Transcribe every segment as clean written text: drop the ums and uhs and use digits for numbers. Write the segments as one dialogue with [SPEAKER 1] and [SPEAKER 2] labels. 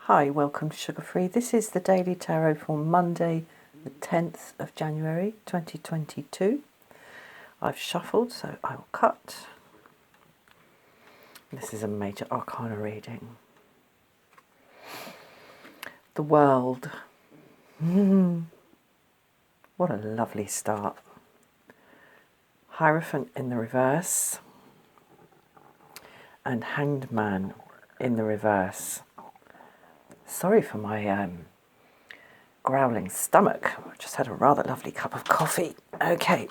[SPEAKER 1] Hi, welcome to Sugar Free. This is the Daily Tarot for Monday, the 10th of January 2022. I've shuffled, so I will cut. This is a major arcana reading. The World. What a lovely start. Hierophant in the reverse and Hanged Man in the reverse. Sorry for my growling stomach. I just had a rather lovely cup of coffee. Okay.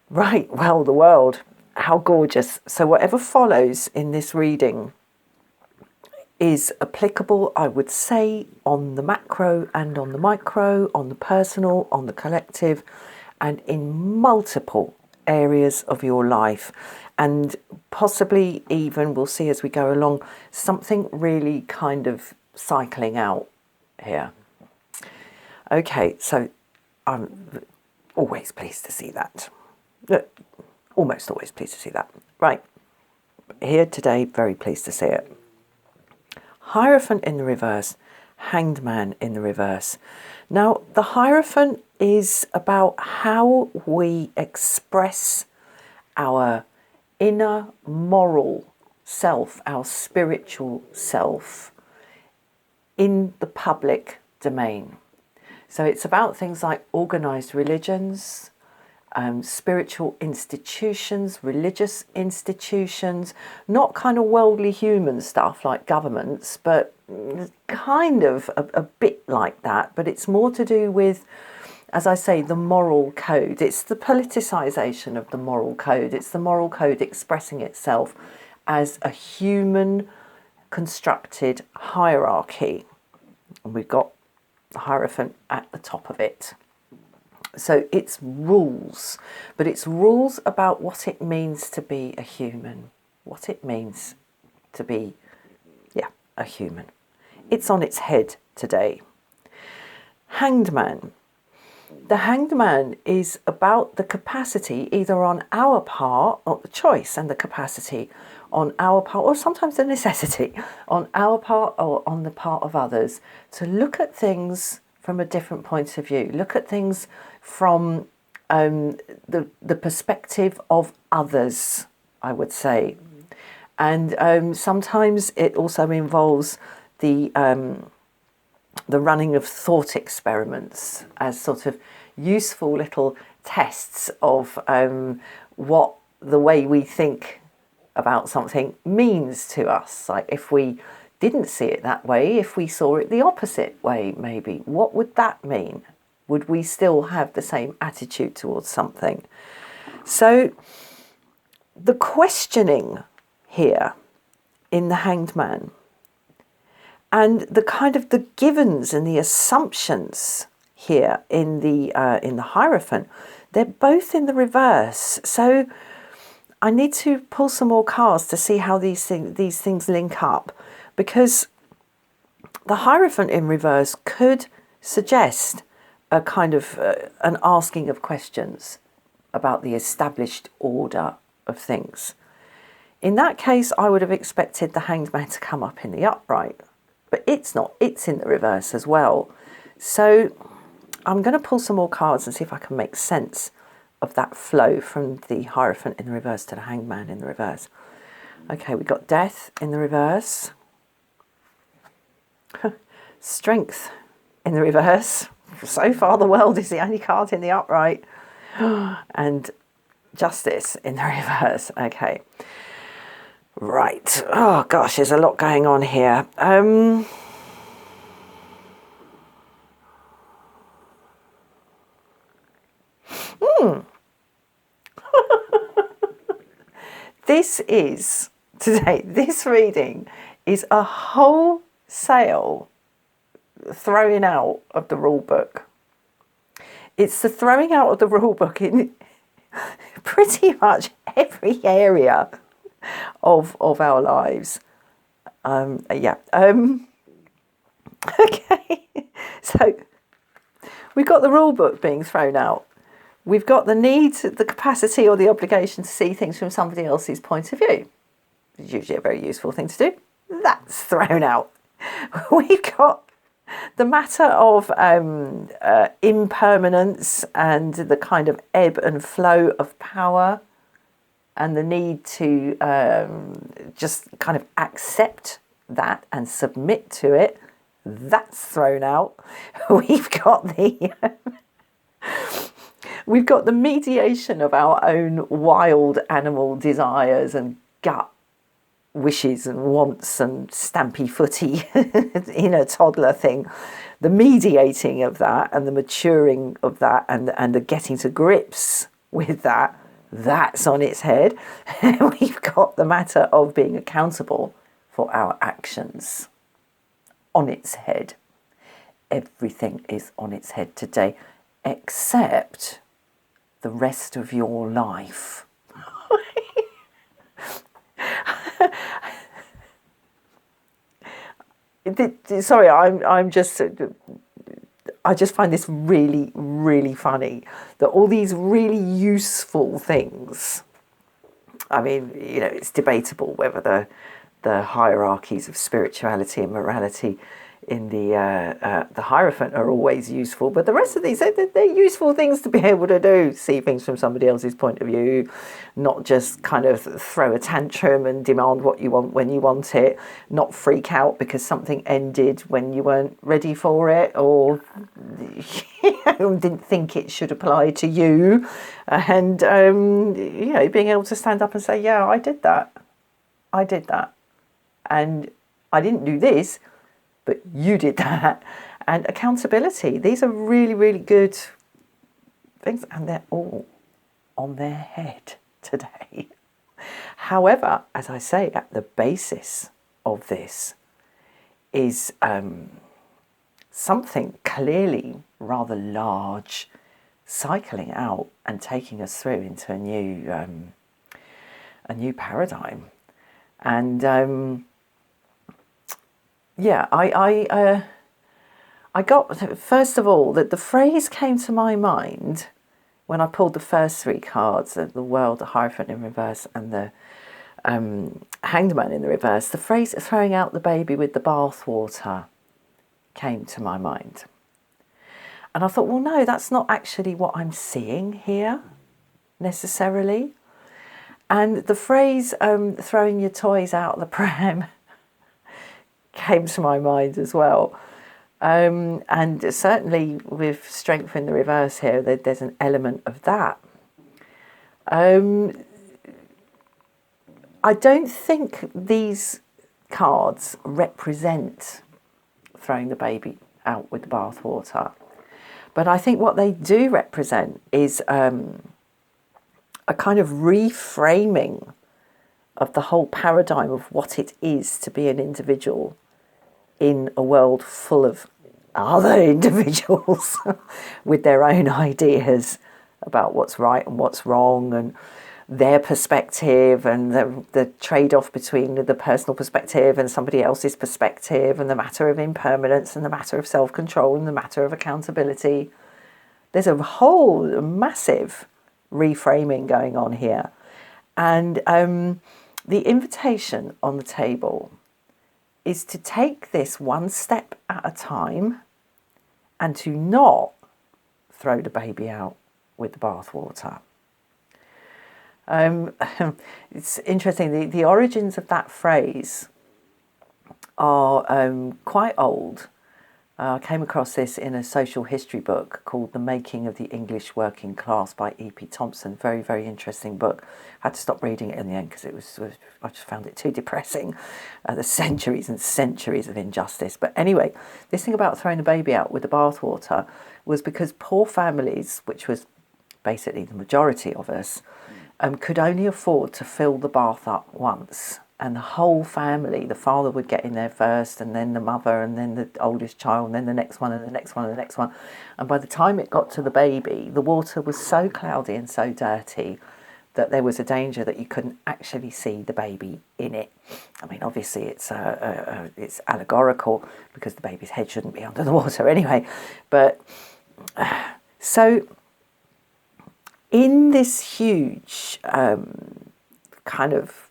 [SPEAKER 1] Right, well, the world. How gorgeous. So whatever follows in this reading is applicable, I would say, on the macro and on the micro, on the personal, on the collective, and in multiple areas of your life. And possibly even, we'll see as we go along, something really kind of cycling out here. Okay, so I'm always pleased to see that. Almost always pleased to see that. Right, here today, very pleased to see it. Hierophant in the reverse, Hanged Man in the reverse. Now, the Hierophant is about how we express our inner moral self, our spiritual self, in the public domain. So it's about things like organised religions, spiritual institutions, religious institutions, not kind of worldly human stuff like governments, but kind of a bit like that. But it's more to do with, as I say, the moral code. It's the politicisation of the moral code. It's the moral code expressing itself as a human constructed hierarchy. And we've got the Hierophant at the top of it. So it's rules, but it's rules about what it means to be a human, what it means to be, a human. It's on its head today. Hanged Man. The Hanged Man is about the capacity, either on our part, or the choice and the capacity on our part, or sometimes the necessity on our part or on the part of others, to look at things from a different point of view, look at things from the perspective of others, I would say. And sometimes it also involves the running of thought experiments as sort of useful little tests of what the way we think about something means to us. Like if we didn't see it that way, if we saw it the opposite way, maybe, what would that mean? Would we still have the same attitude towards something? So the questioning here in the Hanged Man and the kind of the givens and the assumptions here in the Hierophant, they're both in the reverse. So I need to pull some more cards to see how these things link up, because the Hierophant in reverse could suggest a kind of an asking of questions about the established order of things. In that case, I would have expected the Hanged Man to come up in the upright, but it's not. It's in the reverse as well. So I'm going to pull some more cards and see if I can make sense of that flow from the Hierophant in the reverse to the Hanged Man in the reverse. Okay, we've got Death in the reverse. Strength in the reverse. So far the World is the only card in the upright. And Justice in the reverse. Okay. Right. Oh gosh, there's a lot going on here. This reading is a wholesale throwing out of the rule book. It's the throwing out of the rule book in pretty much every area of our lives. Okay, so we've got the rule book being thrown out. We've got the need, the capacity or the obligation to see things from somebody else's point of view. It's usually a very useful thing to do. That's thrown out. We've got the matter of impermanence and the kind of ebb and flow of power, and the need to just kind of accept that and submit to it. That's thrown out. We've got the we've got the mediation of our own wild animal desires and gut wishes and wants and stampy footy inner toddler thing, the mediating of that and the maturing of that and the getting to grips with that, that's on its head. We've got the matter of being accountable for our actions on its head. Everything is on its head today, except the rest of your life. Sorry, I just find this really, really funny that all these really useful things, I mean, you know, it's debatable whether the hierarchies of spirituality and morality in the Hierophant are always useful, but the rest of these, they're useful things to be able to do, see things from somebody else's point of view, not just kind of throw a tantrum and demand what you want when you want it, not freak out because something ended when you weren't ready for it, or didn't think it should apply to you, and you know, being able to stand up and say, yeah, I did that, and I didn't do this, but you did that. And accountability, these are really, really good things, and they're all on their head today. However, as I say, at the basis of this is something clearly rather large cycling out and taking us through into a new paradigm. And yeah, I got, first of all, that the phrase came to my mind when I pulled the first three cards, the World, the Hierophant in reverse, and the Hanged Man in the reverse. The phrase throwing out the baby with the bathwater came to my mind. And I thought, well, no, that's not actually what I'm seeing here, necessarily. And the phrase throwing your toys out the pram came to my mind as well. And certainly with Strength in the reverse here, there's an element of that. I don't think these cards represent throwing the baby out with the bathwater. But I think what they do represent is a kind of reframing of the whole paradigm of what it is to be an individual in a world full of other individuals with their own ideas about what's right and what's wrong, and their perspective, and the trade-off between the personal perspective and somebody else's perspective, and the matter of impermanence and the matter of self-control and the matter of accountability. There's a whole massive reframing going on here. And the invitation on the table is to take this one step at a time and to not throw the baby out with the bathwater. It's interesting, the origins of that phrase are quite old. I came across this in a social history book called The Making of the English Working Class by E.P. Thompson. Very, very interesting book. I had to stop reading it in the end because I just found it too depressing. The centuries and centuries of injustice. But anyway, this thing about throwing the baby out with the bathwater was because poor families, which was basically the majority of us, could only afford to fill the bath up once. And the whole family, the father would get in there first, and then the mother, and then the oldest child, and then the next one, and the next one, and the next one. And by the time it got to the baby, the water was so cloudy and so dirty that there was a danger that you couldn't actually see the baby in it. I mean, obviously it's allegorical because the baby's head shouldn't be under the water anyway. But so in this huge kind of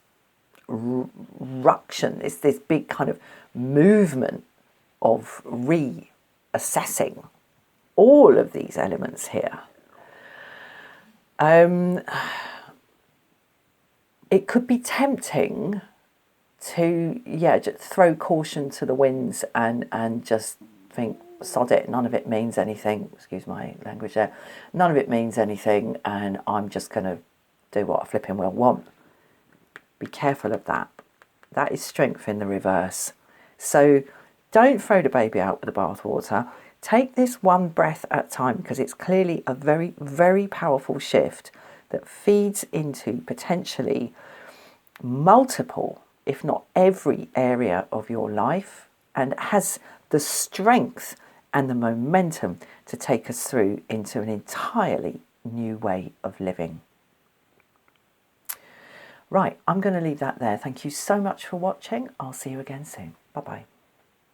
[SPEAKER 1] ruction, it's this big kind of movement of reassessing all of these elements here. It could be tempting to, just throw caution to the winds and just think, sod it, none of it means anything, excuse my language there, none of it means anything, and I'm just going to do what I flipping well want. Be careful of that. That is strength in the reverse. So don't throw the baby out with the bathwater. Take this one breath at a time, because it's clearly a very, very powerful shift that feeds into potentially multiple, if not every area of your life, and has the strength and the momentum to take us through into an entirely new way of living. Right, I'm going to leave that there. Thank you so much for watching. I'll see you again soon. Bye-bye.